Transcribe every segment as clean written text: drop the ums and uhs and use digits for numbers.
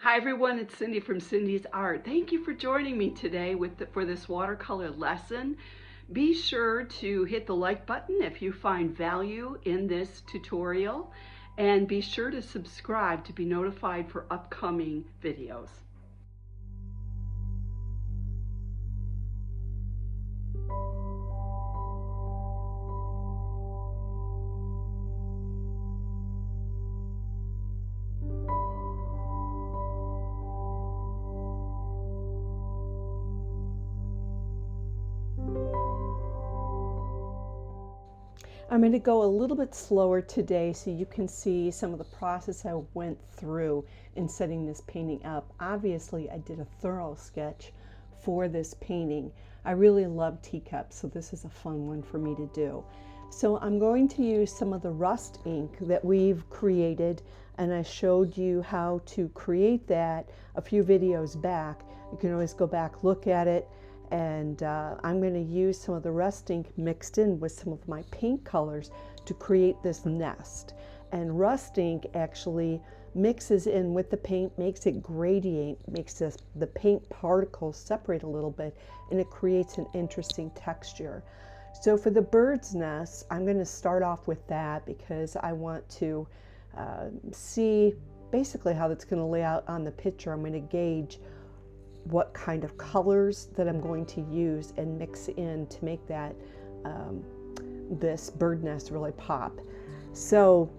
Hi everyone, it's Cindy from Cindy's Art. Thank you for joining me today for this watercolor lesson. Be sure to hit the like button if you find value in this tutorial, and be sure to subscribe to be notified for upcoming videos. I'm going to go a little bit slower today so you can see some of the process I went through in setting this painting up. Obviously, I did a thorough sketch for this painting. I really love teacups, so this is a fun one for me to do. So I'm going to use some of the rust ink that we've created, and I showed you how to create that a few videos back. You can always go back, look at it. And I'm going to use some of the rust ink mixed in with some of my paint colors to create this nest. And rust ink actually mixes in with the paint, makes it gradient, makes the paint particles separate a little bit, and it creates an interesting texture. So for the bird's nest, I'm going to start off with that because I want to see basically how that's going to lay out on the picture. I'm going to gauge what kind of colors that I'm going to use and mix in to make that this bird nest really pop. So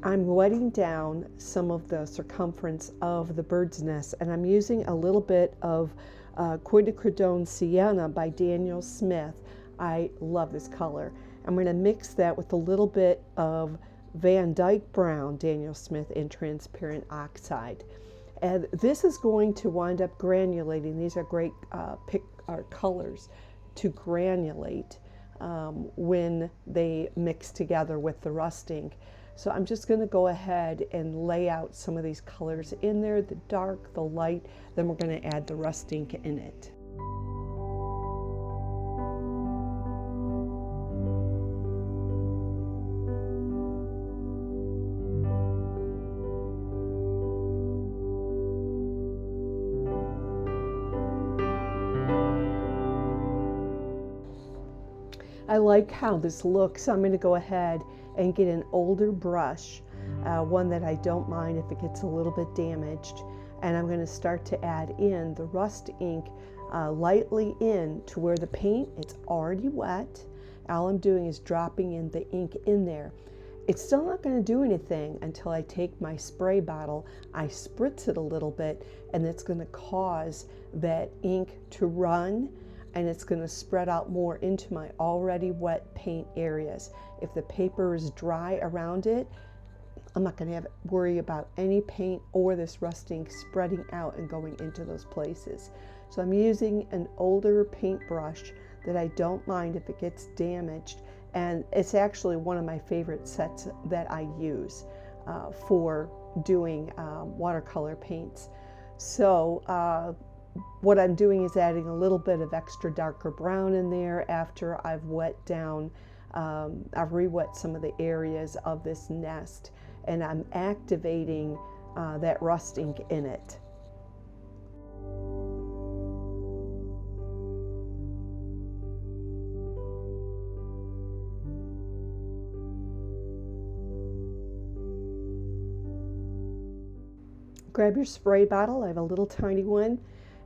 I'm wetting down some of the circumference of the bird's nest, and I'm using a little bit of Quinacridone Sienna by Daniel Smith. I love this color. I'm going to mix that with a little bit of Dyke Brown, Daniel Smith, in transparent oxide. And this is going to wind up granulating. These are great colors to granulate when they mix together with the rust ink. So I'm just going to go ahead and lay out some of these colors in there, the dark, the light, then we're going to add the rust ink in it. I like how this looks, so I'm going to go ahead and get an older brush, one that I don't mind if it gets a little bit damaged, and I'm going to start to add in the rust ink lightly in to where the paint, it's already wet. All I'm doing is dropping in the ink in there. It's still not going to do anything until I take my spray bottle, I spritz it a little bit, and it's going to cause that ink to run, and it's going to spread out more into my already wet paint areas. If the paper is dry around it, I'm not going to worry about any paint or this rust ink spreading out and going into those places. So I'm using an older paintbrush that I don't mind if it gets damaged, and it's actually one of my favorite sets that I use for doing watercolor paints. So what I'm doing is adding a little bit of extra darker brown in there after I've wet down, I've re-wet some of the areas of this nest, and I'm activating that rust ink in it. Grab your spray bottle. I have a little tiny one,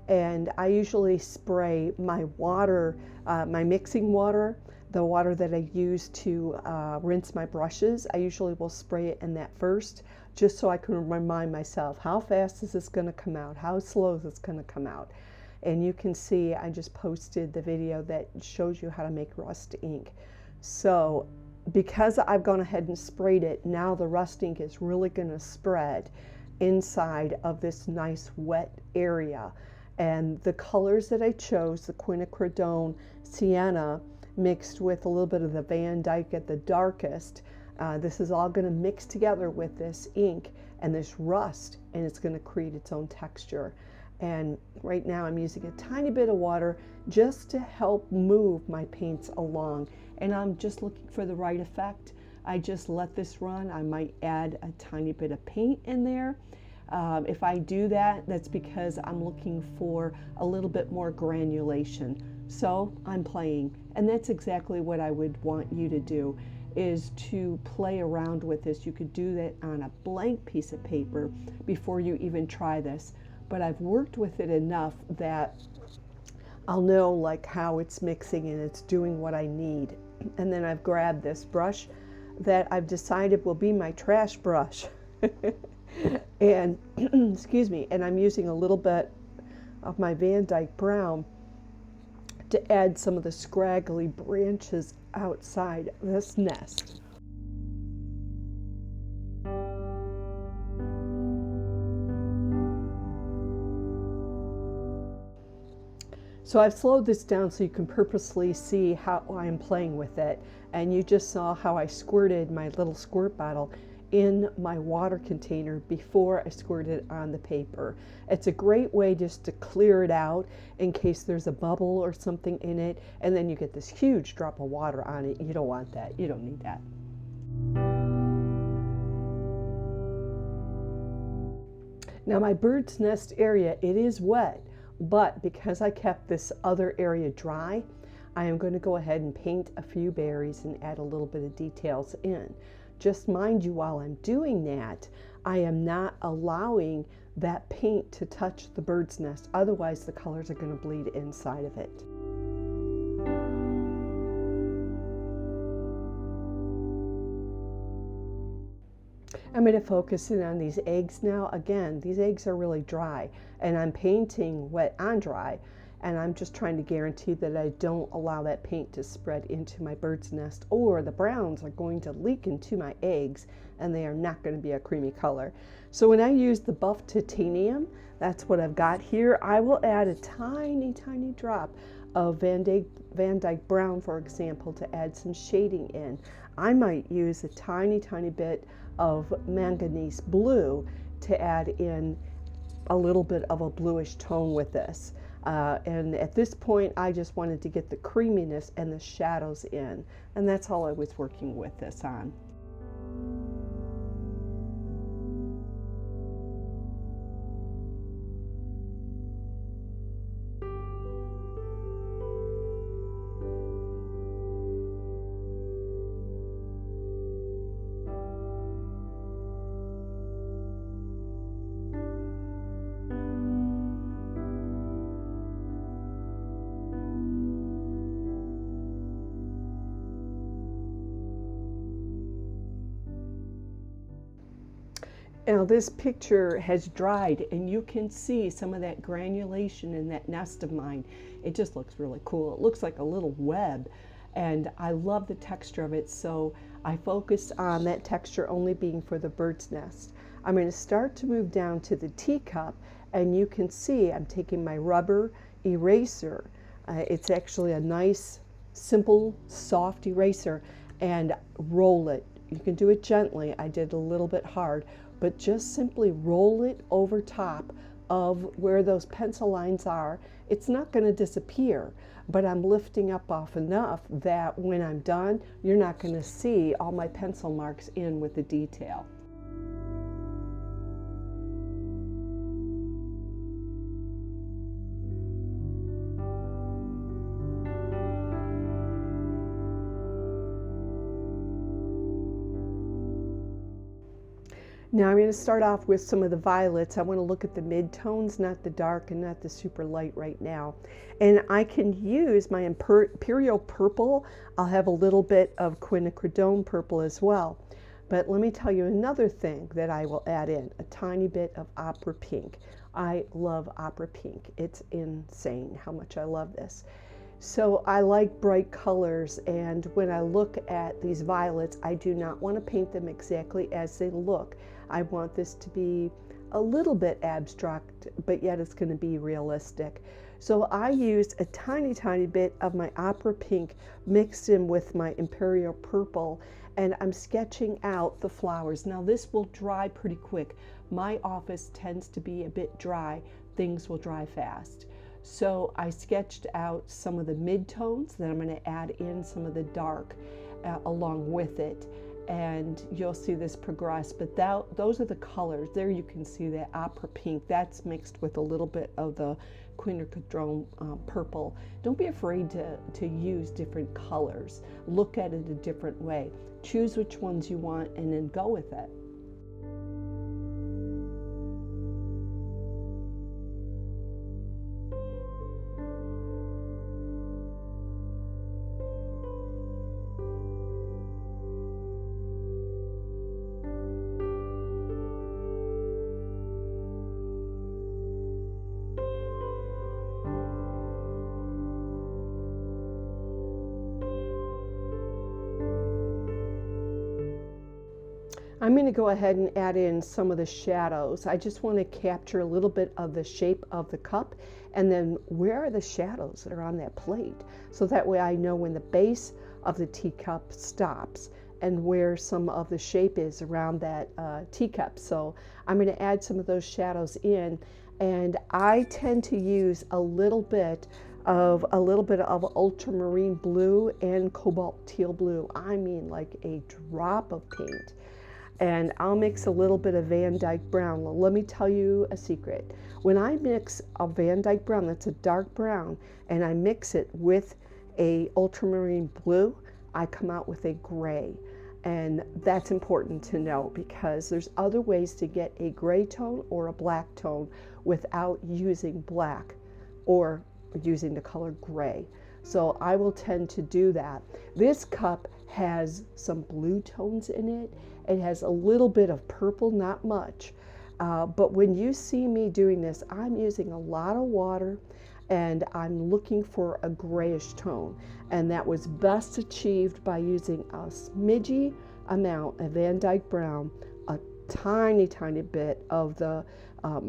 and I usually spray my water, my mixing water, the water that I use to rinse my brushes. I usually will spray it in that first, just so I can remind myself, how fast is this going to come out? How slow is this going to come out? And you can see I just posted the video that shows you how to make rust ink. So because I've gone ahead and sprayed it, now the rust ink is really going to spread inside of this nice wet area. And the colors that I chose, the Quinacridone Sienna mixed with a little bit of the Van Dyke at the darkest, this is all going to mix together with this ink and this rust, and it's going to create its own texture. And right now I'm using a tiny bit of water just to help move my paints along, and I'm just looking for the right effect. I just let this run. I might add a tiny bit of paint in there. If I do that, that's because I'm looking for a little bit more granulation. So I'm playing, and that's exactly what I would want you to do, is to play around with this. You could do that on a blank piece of paper before you even try this, but I've worked with it enough that I'll know like how it's mixing and it's doing what I need. And then I've grabbed this brush that I've decided will be my trash brush. And excuse me, and I'm using a little bit of my Dyke Brown to add some of the scraggly branches outside this nest. So I've slowed this down so you can purposely see how I'm playing with it. And you just saw how I squirted my little squirt bottle in my water container before I squirted it on the paper. It's a great way just to clear it out in case there's a bubble or something in it, and then you get this huge drop of water on it. You don't want that. You don't need that. Now my bird's nest area, it is wet, but because I kept this other area dry, I am going to go ahead and paint a few berries and add a little bit of details in. Just mind you, while I'm doing that, I am not allowing that paint to touch the bird's nest. Otherwise, the colors are going to bleed inside of it. I'm going to focus in on these eggs now. Again, these eggs are really dry, and I'm painting wet on dry, and I'm just trying to guarantee that I don't allow that paint to spread into my bird's nest, or the browns are going to leak into my eggs and they are not going to be a creamy color. So when I use the buff titanium, that's what I've got here. I will add a tiny drop of Van Dyke Brown, for example, to add some shading in. I might use a tiny bit of manganese blue to add in a little bit of a bluish tone with this. And at this point, I just wanted to get the creaminess and the shadows in. And that's all I was working with this on. Now this picture has dried, and you can see some of that granulation in that nest of mine. It just looks really cool. It looks like a little web, and I love the texture of it, so I focused on that texture only being for the bird's nest. I'm going to start to move down to the teacup, and you can see I'm taking my rubber eraser. It's actually a nice, simple, soft eraser, and roll it. You can do it gently. I did a little bit hard, but just simply roll it over top of where those pencil lines are. It's not going to disappear, but I'm lifting up off enough that when I'm done, you're not going to see all my pencil marks in with the detail. Now I'm going to start off with some of the violets. I want to look at the mid-tones, not the dark and not the super light right now. And I can use my Imperial Purple. I'll have a little bit of Quinacridone Purple as well. But let me tell you another thing that I will add in, a tiny bit of Opera Pink. I love Opera Pink. It's insane how much I love this. So I like bright colors, and when I look at these violets, I do not want to paint them exactly as they look. I want this to be a little bit abstract, but yet it's going to be realistic. So I used a tiny bit of my Opera Pink mixed in with my Imperial Purple, and I'm sketching out the flowers. Now this will dry pretty quick. My office tends to be a bit dry. Things will dry fast. So I sketched out some of the mid-tones, then I'm going to add in some of the dark along with it. and you'll see this progress. But those are the colors. There you can see that opera pink. That's mixed with a little bit of the Quinacridone Purple. Don't be afraid to use different colors. Look at it a different way. Choose which ones you want and then go with it. I'm going to go ahead and add in some of the shadows. I just want to capture a little bit of the shape of the cup, and then where are the shadows that are on that plate, so that way I know when the base of the teacup stops and where some of the shape is around that teacup. So I'm going to add some of those shadows in, and I tend to use a little bit of ultramarine blue and cobalt teal blue. I mean, like a drop of paint. And I'll mix a little bit of Dyke Brown. Well, let me tell you a secret. When I mix a Dyke Brown, that's a dark brown, and I mix it with a ultramarine blue, I come out with a gray. And that's important to know, because there's other ways to get a gray tone or a black tone without using black or using the color gray. So I will tend to do that. This cup has some blue tones in it. It has a little bit of purple, not much. But when you see me doing this, I'm using a lot of water and I'm looking for a grayish tone. And that was best achieved by using a smidgy amount of Dyke Brown, a tiny, tiny bit of the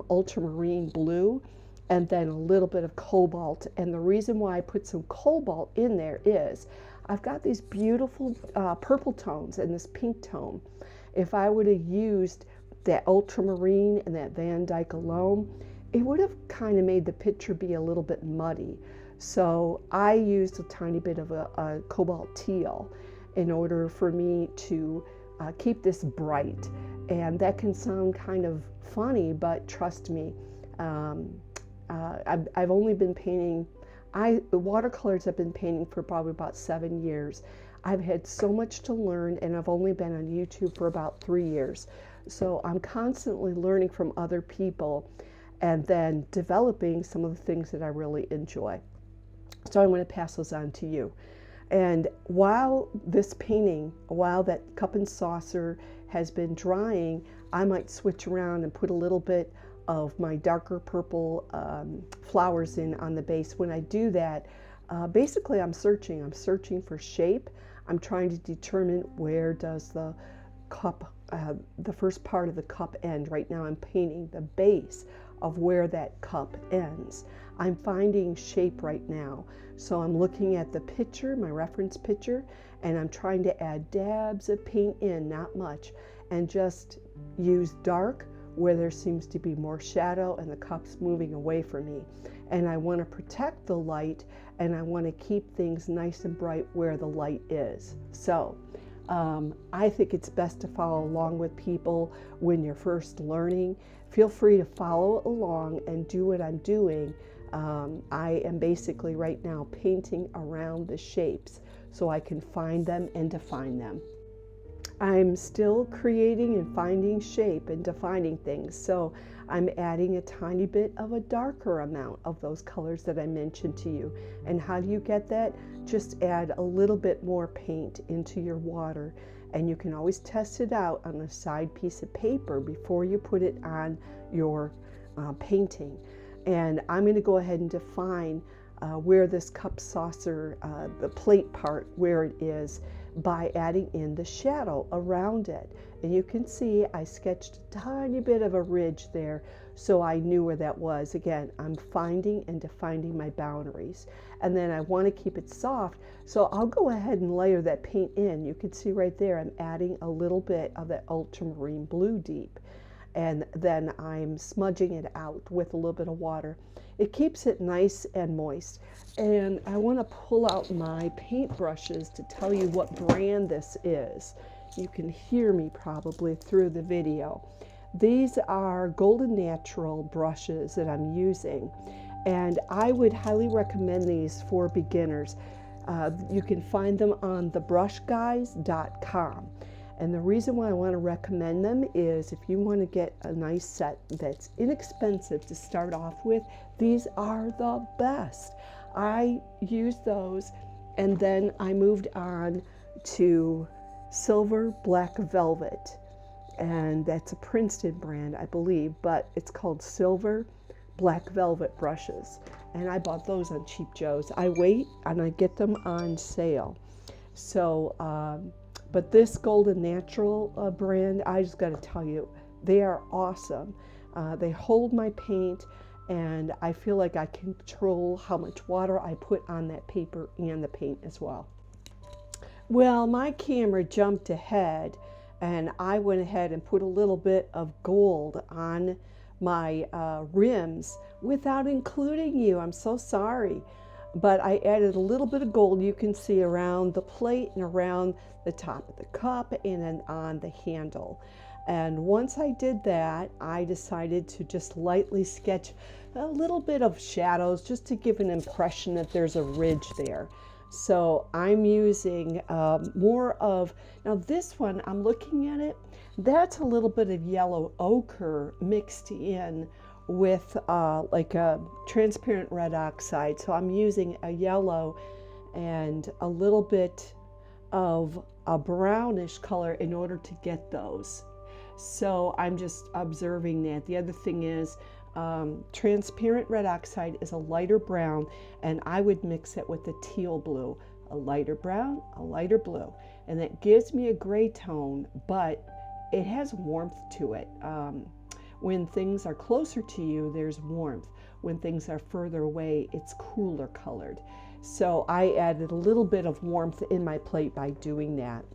ultramarine blue, and then a little bit of cobalt. And the reason why I put some cobalt in there is I've got these beautiful purple tones and this pink tone. If I would have used that ultramarine and that Dyke alone, it would have kind of made the picture be a little bit muddy. So I used a tiny bit of a cobalt teal in order for me to keep this bright. And that can sound kind of funny, but trust me, I've only been painting, watercolors I've been painting for probably about 7 years. I've had so much to learn, and I've only been on YouTube for about 3 years. So I'm constantly learning from other people and then developing some of the things that I really enjoy. So I'm going to pass those on to you. And while this painting, while that cup and saucer has been drying, I might switch around and put a little bit of my darker purple flowers in on the base. When I do that, basically I'm searching for shape. I'm trying to determine where does the cup, the first part of the cup end. Right now I'm painting the base of where that cup ends. I'm finding shape right now. So I'm looking at the picture, my reference picture, and I'm trying to add dabs of paint in, not much, and just use dark where there seems to be more shadow and the cup's moving away from me. And I want to protect the light, and I want to keep things nice and bright where the light is. So I think it's best to follow along with people when you're first learning. Feel free to follow along and do what I'm doing. I am basically right now painting around the shapes so I can find them and define them. I'm still creating and finding shape and defining things, so I'm adding a tiny bit of a darker amount of those colors that I mentioned to you. And how do you get that? Just add a little bit more paint into your water, and you can always test it out on a side piece of paper before you put it on your painting. And I'm going to go ahead and define where this cup saucer, the plate part, where it is, by adding in the shadow around it. And you can see I sketched a tiny bit of a ridge there, so I knew where that was. Again, I'm finding and defining my boundaries. And then I want to keep it soft, so I'll go ahead and layer that paint in. You can see right there I'm adding a little bit of that ultramarine blue deep, and then I'm smudging it out with a little bit of water. It keeps it nice and moist. And I want to pull out my paint brushes to tell you what brand this is. you can hear me probably through the video. These are Golden Natural brushes that I'm using, and I would highly recommend these for beginners. You can find them on thebrushguys.com. And the reason why I want to recommend them is if you want to get a nice set that's inexpensive to start off with, these are the best. I used those, and then I moved on to Silver Black Velvet, and that's a Princeton brand, I believe, but it's called Silver Black Velvet brushes, and I bought those on Cheap Joe's. I wait and I get them on sale. So but this Golden Natural brand, I just got to tell you, they are awesome. They hold my paint, and I feel like I control how much water I put on that paper and the paint as well. Well, my camera jumped ahead, and I went ahead and put a little bit of gold on my rims without including you. I'm so sorry. But I added a little bit of gold, you can see, around the plate and around the top of the cup and then on the handle. And once I did that, I decided to just lightly sketch a little bit of shadows just to give an impression that there's a ridge there. So I'm using more of, now this one, I'm looking at it, that's a little bit of yellow ochre mixed in with like a transparent red oxide. So I'm using a yellow and a little bit of a brownish color in order to get those. So I'm just observing that. The other thing is transparent red oxide is a lighter brown, and I would mix it with the teal blue, a lighter brown, a lighter blue, and that gives me a gray tone, but it has warmth to it. When things are closer to you, there's warmth. When things are further away, it's cooler colored. So I added a little bit of warmth in my plate by doing that.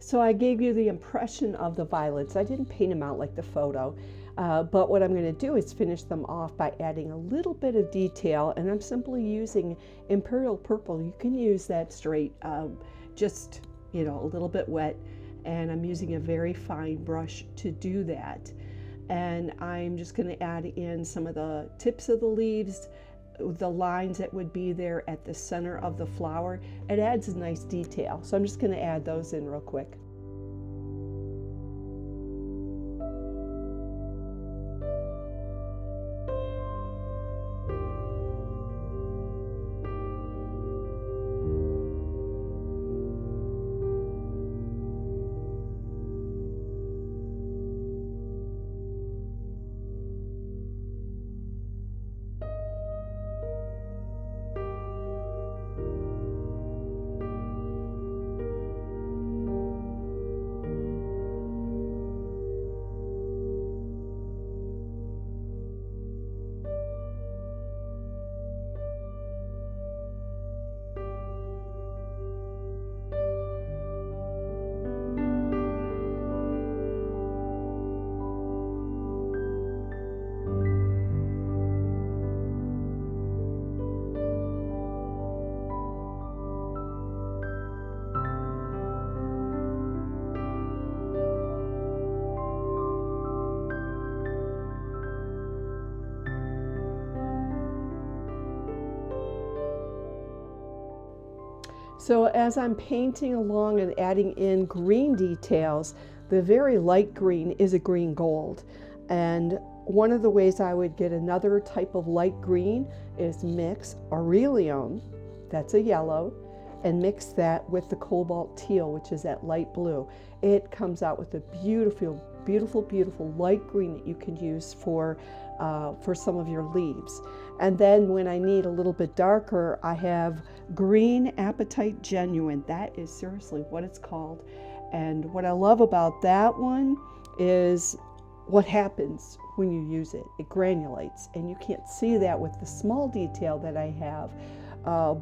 So I gave you the impression of the violets. I didn't paint them out like the photo, but what I'm going to do is finish them off by adding a little bit of detail, and I'm simply using Imperial Purple. You can use that straight, just, you know, a little bit wet, and I'm using a very fine brush to do that. And I'm just going to add in some of the tips of the leaves, the lines that would be there at the center of the flower. It adds a nice detail. So I'm just going to add those in real quick. So as I'm painting along and adding in green details, the very light green is a green gold. And one of the ways I would get another type of light green is mix Aurelion, that's a yellow, and mix that with the Cobalt Teal, which is that light blue. It comes out with a beautiful, beautiful, beautiful light green that you can use for some of your leaves. And then when I need a little bit darker, I have green Apitite Genuine. That is seriously what it's called. And what I love about that one is what happens when you use it. It granulates, and you can't see that with the small detail that I have,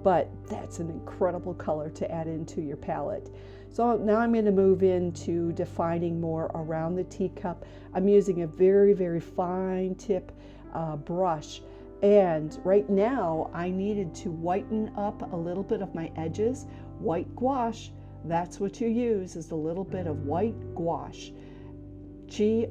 but that's an incredible color to add into your palette. So now I'm going to move into defining more around the teacup. I'm using a very, very fine tip brush, and right now I needed to whiten up a little bit of my edges. White gouache, that's what you use, is a little bit of white gouache. Gouache,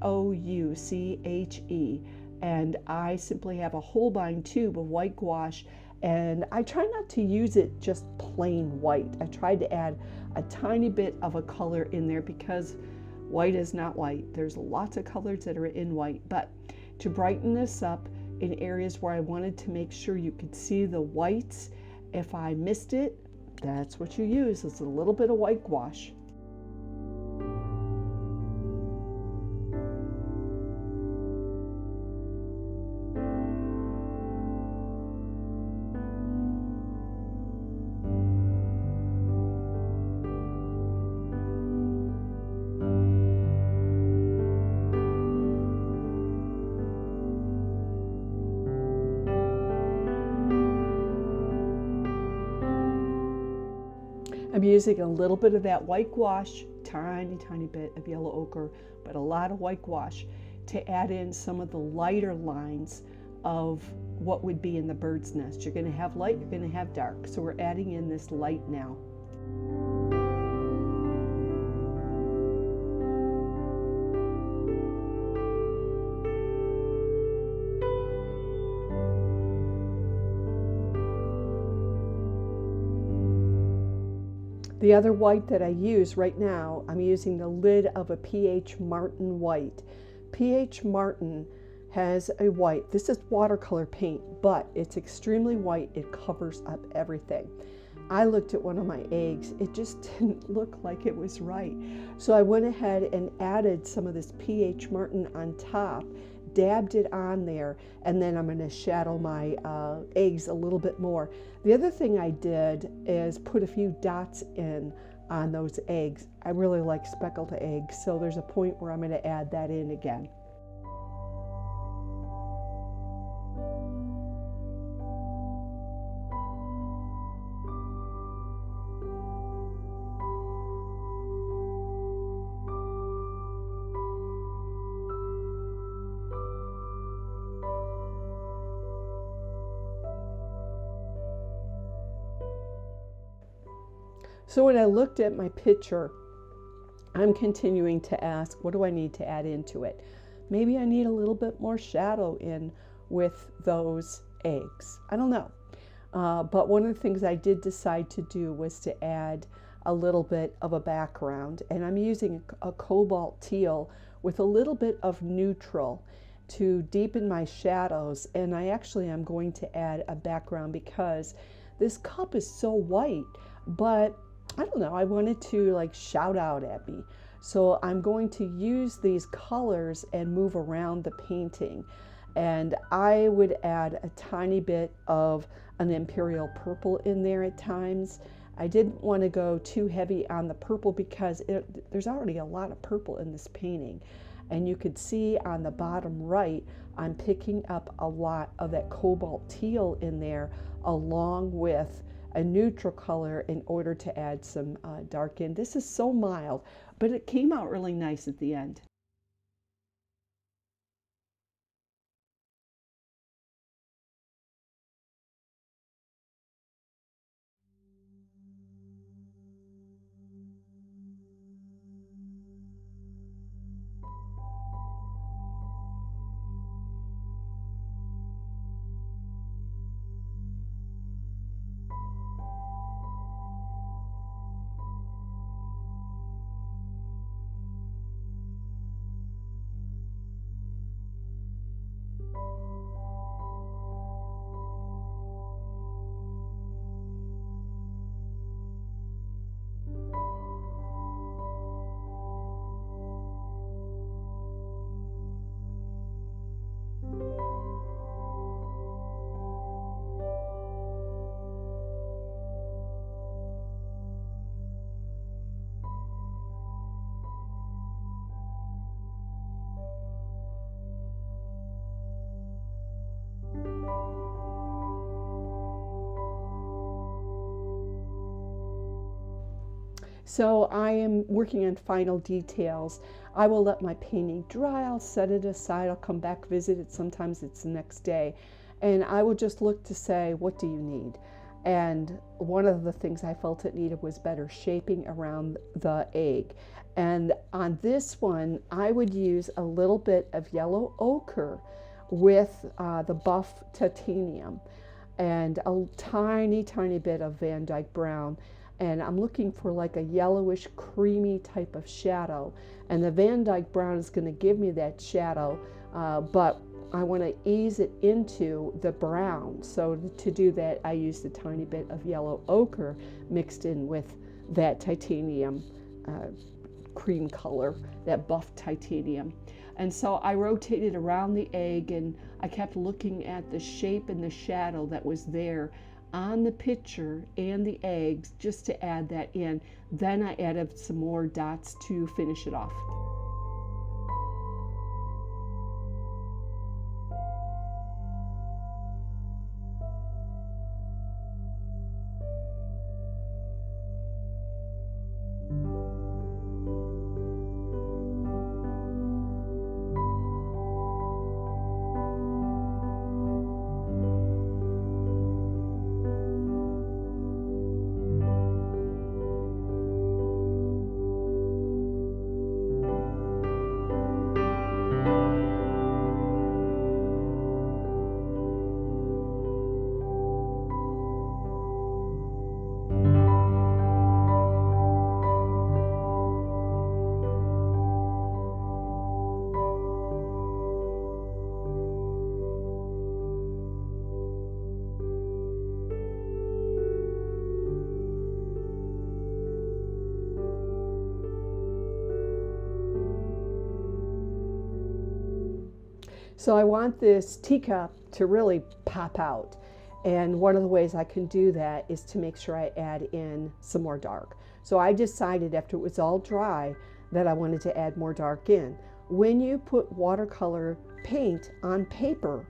and I simply have a Holbein tube of white gouache, and I try not to use it just plain white. I tried to add a tiny bit of a color in there because white is not white. There's lots of colors that are in white, but to brighten this up in areas where I wanted to make sure you could see the whites, if I missed it, that's what you use, is a little bit of white gouache. I'm using a little bit of that white gouache, tiny, tiny bit of yellow ochre, but a lot of white gouache to add in some of the lighter lines of what would be in the bird's nest. You're going to have light, you're going to have dark. So we're adding in this light now. The other white that I use right now, I'm using the lid of a P.H. Martin white. P.H. Martin has a white, this is watercolor paint, but it's extremely white. It covers up everything. I looked at one of my eggs, it just didn't look like it was right. So I went ahead and added some of this P.H. Martin on top, dabbed it on there, and then I'm going to shadow my eggs a little bit more. The other thing I did is put a few dots in on those eggs. I really like speckled eggs, so there's a point where I'm going to add that in again. So when I looked at my picture, I'm continuing to ask, what do I need to add into it? Maybe I need a little bit more shadow in with those eggs. I don't know. But one of the things I did decide to do was to add a little bit of a background. And I'm using a cobalt teal with a little bit of neutral to deepen my shadows. And I actually am going to add a background because this cup is so white, but I don't know, I wanted to like shout out at me. So I'm going to use these colors and move around the painting. And I would add a tiny bit of an Imperial Purple in there at times. I didn't want to go too heavy on the purple because there's already a lot of purple in this painting. And you could see on the bottom right, I'm picking up a lot of that cobalt teal in there along with a neutral color in order to add some dark in. This is so mild, but it came out really nice at the end. So I am working on final details. I will let my painting dry, I'll set it aside, I'll come back, visit it, sometimes it's the next day, and I will just look to say, what do you need? And one of the things I felt it needed was better shaping around the egg. And on this one, I would use a little bit of yellow ochre with the buff titanium and a tiny, tiny bit of Dyke Brown. And I'm looking for like a yellowish, creamy type of shadow. And the Dyke Brown is going to give me that shadow, but I want to ease it into the brown. So to do that, I used a tiny bit of yellow ochre mixed in with that titanium cream color, that buff titanium. And so I rotated around the egg, and I kept looking at the shape and the shadow that was there on the picture and the eggs just to add that in. Then I added some more dots to finish it off. So I want this teacup to really pop out. And one of the ways I can do that is to make sure I add in some more dark. So I decided after it was all dry that I wanted to add more dark in. When you put watercolor paint on paper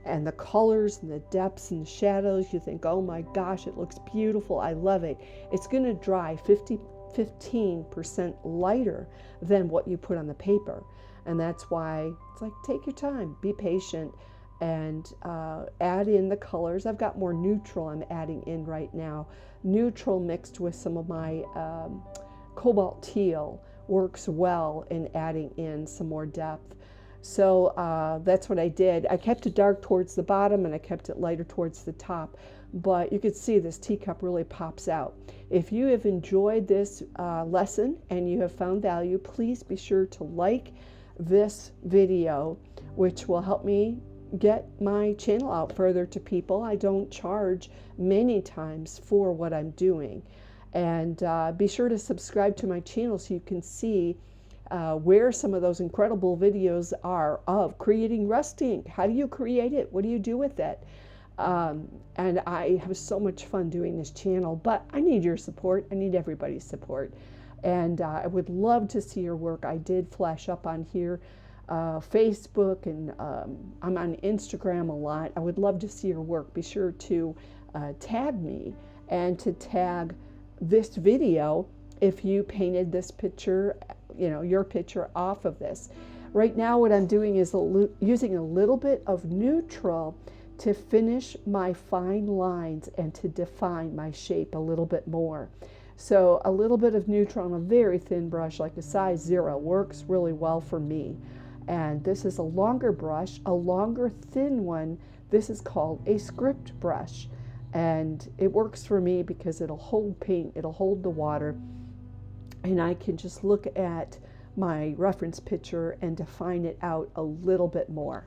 and the colors and the depths and the shadows, you think, oh my gosh, it looks beautiful, I love it. It's going to dry 15% lighter than what you put on the paper. And that's why it's like, take your time, be patient, and add in the colors. I've got more neutral I'm adding in right now. Neutral mixed with some of my Cobalt Teal works well in adding in some more depth. So that's what I did. I kept it dark towards the bottom and I kept it lighter towards the top. But you can see this teacup really pops out. If you have enjoyed this lesson and you have found value, please be sure to like this video, which will help me get my channel out further to people. I don't charge many times for what I'm doing. And be sure to subscribe to my channel so you can see where some of those incredible videos are of creating rust ink. How do you create it? What do you do with it? And I have so much fun doing this channel, but I need your support. I need everybody's support. And I would love to see your work. I did flash up on here, Facebook, and I'm on Instagram a lot. I would love to see your work. Be sure to tag me and to tag this video if you painted this picture, your picture off of this. Right now what I'm doing is using a little bit of neutral to finish my fine lines and to define my shape a little bit more. So a little bit of neutral on a very thin brush, like a size 0, works really well for me. And this is a longer brush, a longer thin one. This is called a script brush. And it works for me because it'll hold paint, it'll hold the water. And I can just look at my reference picture and define it out a little bit more.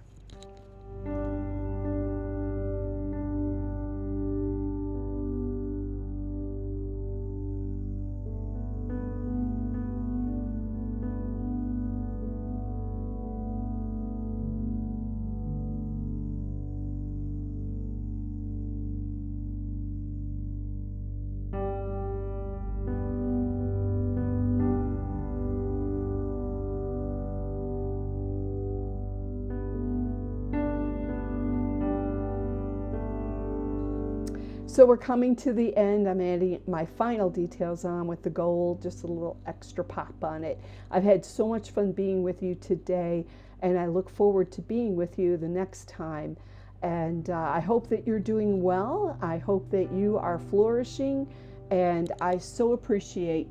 So we're coming to the end. I'm adding my final details on with the gold, just a little extra pop on it. I've had so much fun being with you today, and I look forward to being with you the next time. And I hope that you're doing well. I hope that you are flourishing, and I so appreciate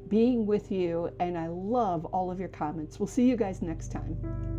being with you, and I love all of your comments. We'll see you guys next time.